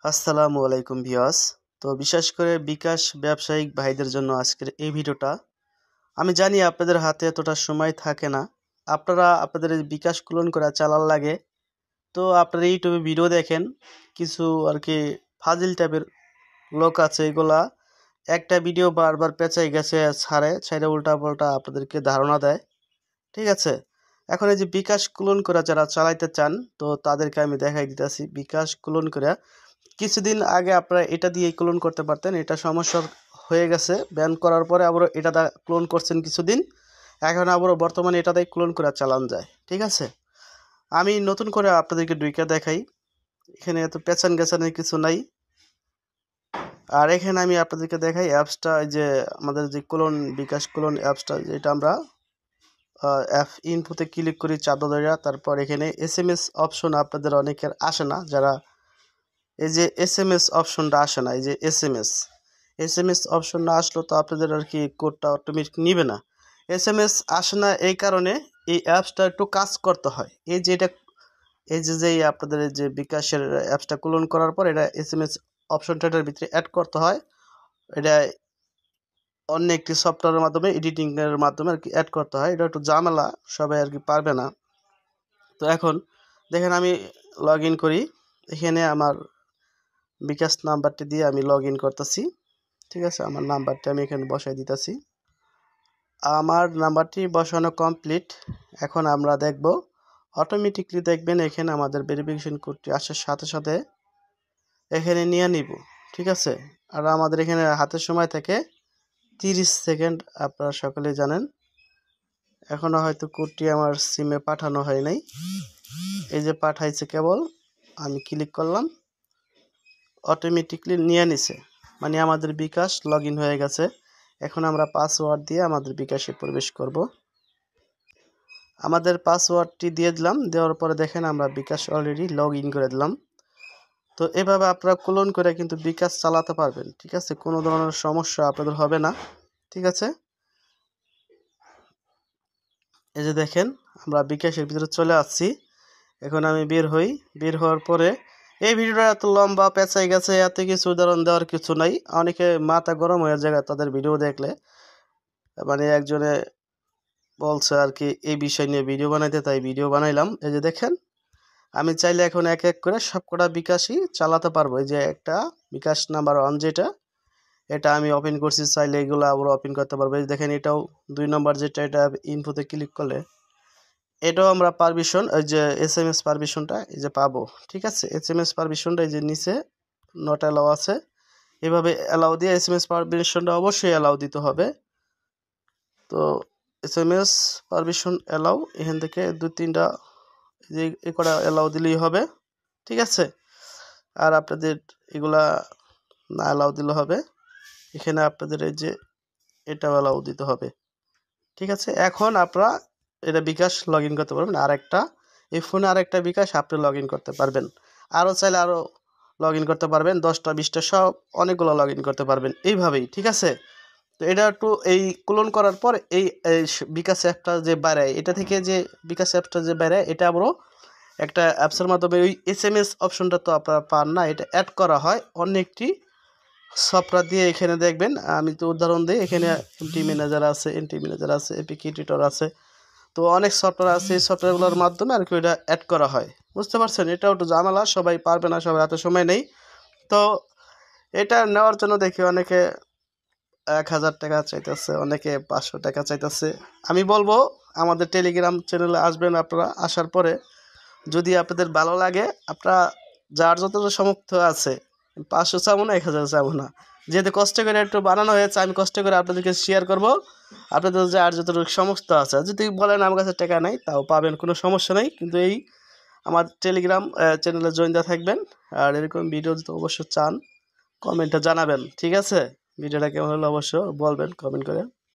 আসসালামু আলাইকুম ভিউয়ার্স। তো বিশেষ করে বিকাশ ব্যবসায়িক ভাইদের জন্য আজকের এই ভিডিওটা। আমি জানি আপনাদের হাতে এতটা সময় থাকে না, আপনারা আপনাদের এই বিকাশ ক্লোন করে চালান লাগে। তো আপনারা ইউটিউবে ভিডিও দেখেন, কিছু আর কি ফাজিল টাইপের লোক আছে, এগুলা একটা ভিডিও বারবার পেঁচাই গেছে ছাড়ে উল্টা পাল্টা আপনাদেরকে ধারণা দেয়। ঠিক আছে, এখন এই যে বিকাশ ক্লোন করে যারা চালাইতে চান, তো তাদেরকে আমি দেখাই দিতেছি বিকাশ ক্লোন করে। কিছুদিন আগে আপনারা এটা দিয়ে ক্লোন করতে পারতেন, এটা সমস্যা হয়ে গেছে, ব্যান করার পরে আবার এটা দা ক্লোন করছেন কিছুদিন, এখন আবারও বর্তমানে এটা দিয়ে ক্লোন করে চালান যায়। ঠিক আছে, আমি নতুন করে আপনাদেরকে দুইটা দেখাই। এখানে এত পেছান গেছানের কিছু নাই। আর এখানে আমি আপনাদেরকে দেখাই অ্যাপসটা, যে আমাদের যে ক্লোন বিকাশ ক্লোন অ্যাপসটা, যেটা আমরা অ্যাপ ইনফোতে ক্লিক করি চাঁদা ধরা, তারপর এখানে SMS অপশন আপনাদের অনেকের আসে না, যারা এই যে SMS অপশনটা আসে না, এই যে SMS অপশন না আসলো তো আপনাদের আর কি কোডটা অটোমেটিক নিবে না। SMS আসে না এই কারণে এই অ্যাপসটা একটু কাজ করতে হয়। এই যে এটা, এই যে আপনাদের এই যে বিকাশের অ্যাপসটা ক্লোন করার পর এটা SMS অপশনটার ভিতরে অ্যাড করতে হয়। এটা অন্য একটি সফটওয়্যারের মাধ্যমে, এডিটিংয়ের মাধ্যমে আর কি অ্যাড করতে হয়। এটা একটু ঝামেলা, সবাই আর কি পারবে না। তো এখন দেখেন আমি লগ ইন করি, এখানে আমার বিকাশ নাম্বারটি দিয়ে আমি লগ ইন করতেছি। ঠিক আছে, আমার নাম্বারটি আমি এখানে বসাই দিতেছি। আমার নাম্বারটি বসানো কমপ্লিট। এখন আমরা দেখব, অটোমেটিকলি দেখবেন এখানে আমাদের ভেরিফিকেশন কোডটি আসার সাথে সাথে এখানে নিয়ে নিব। ঠিক আছে, আর আমাদের এখানে হাতের সময় থেকে 30 সেকেন্ড, আপনারা সকলে জানেন। এখনও হয়তো কোডটি আমার সিমে পাঠানো হয় নাই, এই যে পাঠাইছে, কেবল আমি ক্লিক করলাম, অটোমেটিকলি নিয়ে নিছে, মানে আমাদের বিকাশ লগ ইন হয়ে গেছে। এখন আমরা পাসওয়ার্ড দিয়ে আমাদের বিকাশে প্রবেশ করব। আমাদের পাসওয়ার্ডটি দিয়ে দিলাম, দেওয়ার পরে দেখেন আমরা বিকাশ অলরেডি লগ ইন করে দিলাম। তো এভাবে আপনারা ক্লোন করে কিন্তু বিকাশ চালাতে পারবেন। ঠিক আছে, কোনো ধরনের সমস্যা আপনাদের হবে না। ঠিক আছে, এই যে দেখেন আমরা বিকাশের ভিতরে চলে আসছি। এখন আমি বের হই, বের হওয়ার পরে এই ভিডিওটা এত লম্বা পেঁচাই গেছে, এত কিছু উদাহরণ দেওয়ার কিছু নাই। অনেকে মাথা গরম হয়ে যায় তাদের ভিডিও দেখলে, মানে একজনে বলছে আর কি এই বিষয় নিয়ে ভিডিও বানাইতে, তাই ভিডিও বানাইলাম। এই যে দেখেন আমি চাইলে এখন এক এক করে সবকটা বিকাশই চালাতে পারবো। এই যে একটা বিকাশ নাম্বার 1 যেটা, এটা আমি ওপেন করছি, চাইলে এগুলো আবার ওপেন করতে পারবো। এই দেখেন এটাও 2 নম্বর যেটা, এটা ইনফোতে ক্লিক করলে এটাও আমরা পারমিশন, ওই যে SMS পারমিশনটা এই যে পাবো। ঠিক আছে, SMS পারমিশনটা এই যে নিচে নট অ্যালাউ আছে, এভাবে অ্যালাউ দিয়ে SMS পারমিশনটা অবশ্যই অ্যালাউ দিতে হবে। তো SMS পারমিশন অ্যালাউ, এখান থেকে 2-3টা যে এ করা অ্যালাউ দিলেই হবে। ঠিক আছে, আর আপনাদের এগুলা না অ্যালাউ দিলে হবে, এখানে আপনাদের এই যে এটাও অ্যালাউ দিতে হবে। ঠিক আছে, এখন আপনারা এটা বিকাশ লগ ইন করতে পারবেন। আর একটা এই ফোনে আরেকটা বিকাশ আপনি লগ ইন করতে পারবেন, আরও চাইলে আরও লগ ইন করতে পারবেন, 10টা 20টা সব অনেকগুলো লগ ইন করতে পারবেন এইভাবেই। ঠিক আছে, তো এটা একটু এই ক্লোন করার পর এই বিকাশ অ্যাপটা যে বেড়ায়, এটা থেকে যে বিকাশ অ্যাপটা যে বেড়ায়, এটা আবারও একটা অ্যাপসের মাধ্যমে ওই SMS অপশনটা তো আপনারা পান না, এটা অ্যাড করা হয় অন্য একটি সফটওয়্যার দিয়ে। এখানে দেখবেন আমি তো উদাহরণ দিই, এখানে এন্ট্রি ম্যানেজার আছে, এপিকে এডিটর আছে, তো অনেক সফটওয়্যার আছে। এই সফটওয়্যারগুলোর মাধ্যমে আর কি ওইটা অ্যাড করা হয়। বুঝতে পারছেন, এটাও একটু ঝামেলা, সবাই পারবে না, সবাই হাতে সময় নেই। তো এটা নেওয়ার জন্য দেখি অনেকে 1000 টাকা চাইতেছে, অনেকে 500 টাকা চাইতেছে। আমি বলবো আমাদের টেলিগ্রাম চ্যানেলে আসবেন, আপনারা আসার পরে যদি আপনাদের ভালো লাগে, আপনারা যার যতটা সামর্থ্য আছে, 500 চাবো না, 1000 চাবো না, যেহেতু কষ্ট করে একটু বানানো হয়েছে, আমি কষ্ট করে আপনাদেরকে শেয়ার করব। আপনাদের যার যতটুকু সামর্থ্য আছে, যদি বলেন আমার কাছে টাকা নাই, তাও পাবেন, কোনো সমস্যা নেই। কিন্তু এই আমার টেলিগ্রাম চ্যানেলে জয়েন দেওয়া থাকবেন। আর এরকম ভিডিও যদি অবশ্য চান, কমেন্টে জানাবেন। ঠিক আছে, ভিডিওটা কেমন হলো অবশ্য বলবেন কমেন্ট করে।